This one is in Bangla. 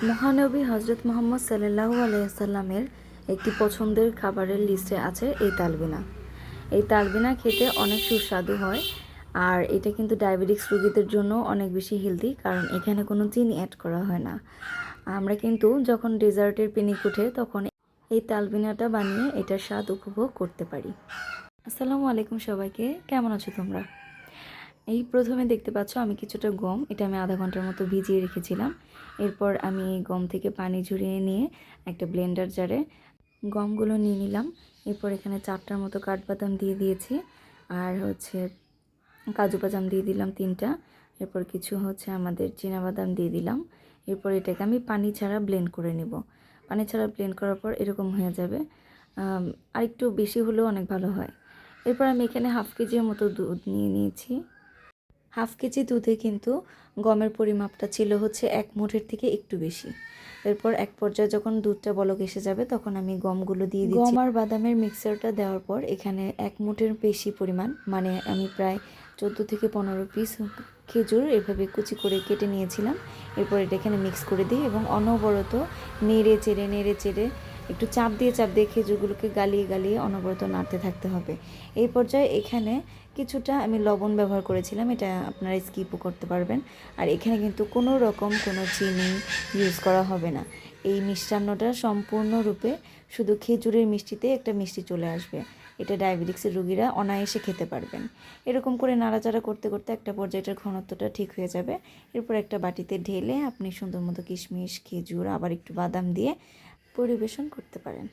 মহানবী হজরত মুহাম্মদ সাল্লাল্লাহু আলাইহি সাল্লামের একটি পছন্দের খাবারের লিস্টে আছে এই তালবিনা। এই তালবিনা খেতে অনেক সুস্বাদু হয়, আর এটা কিন্তু ডায়াবেটিক্স রোগীদের জন্য অনেক বেশি হেলদি, কারণ এখানে কোনো চিনি অ্যাড করা হয় না। আমরা কিন্তু যখন ডেজার্টের পিকনিক উঠে তখন এই তালবিনাটা বানিয়ে এটার স্বাদ উপভোগ করতে পারি। আসসালামু আলাইকুম সবাইকে, কেমন আছো তোমরা? এই প্রথমে দেখতে পাচ্ছ আমি কিছুটা গম, এটা আমি আধা ঘন্টার মতো ভিজিয়ে রেখেছিলাম। এরপর আমি এই গম থেকে পানি ঝরিয়ে নিয়ে একটা ব্লেন্ডার জারে গমগুলো নিয়ে নিলাম। এরপর এখানে 4টার মতো কাঠবাদাম দিয়ে দিয়েছি, আর কাজু বাদাম দিয়ে দিলাম 3টা। এরপর কিছু আমাদের চীনাবাদাম দিয়ে দিলাম। এরপর এটাকে আমি পানি ছাড়া ব্লেন্ড করে নেব। পানি ছাড়া ব্লেন্ড করার পর এরকম হয়ে যাবে, আর একটু বেশি হলেও অনেক ভালো হয়। এরপর আমি এখানে হাফ কেজির মতো দুধ নিয়ে নিয়েছি। হাফ কেজি দুধে কিন্তু গমের পরিমাপটা ছিল 1 মুঠের থেকে একটু বেশি। এরপর এক পর্যায়ে যখন দুধটা বলক এসে যাবে তখন আমি গমগুলো দিয়ে দিচ্ছি। গম আর বাদামের মিক্সারটা দেওয়ার পর এখানে 1 মুঠের বেশি পরিমাণ, মানে আমি প্রায় 14 থেকে 15 পিস খেজুর এভাবে কুচি করে কেটে নিয়েছিলাম। এরপর এটা এখানে মিক্স করে দিই এবং অনবরত নেড়ে চেড়ে একটু চাপ দিয়ে খেজুরগুলোকে গালিয়ে অনবরত নাড়তে থাকতে হবে। এই পর্যায়ে এখানে কিছুটা আমি লবণ ব্যবহার করেছিলাম, এটা আপনারা স্কিপও করতে পারবেন। আর এখানে কিন্তু কোনো রকম কোনো চিনি ইউজ করা হবে না। এই মিষ্টান্নটা সম্পূর্ণরূপে শুধু খেজুরের মিষ্টিতে একটা মিষ্টি চলে আসবে। এটা ডায়াবেটিক্সের রোগীরা অনায়াসে খেতে পারবেন। এরকম করে নাড়াচাড়া করতে করতে একটা পর্যায়ের ঘনত্বটা ঠিক হয়ে যাবে। এরপর একটা বাটিতে ঢেলে আপনি সুন্দর মতো কিশমিশ, খেজুর, আবার একটু বাদাম দিয়ে পরিবেশন করতে পারেন।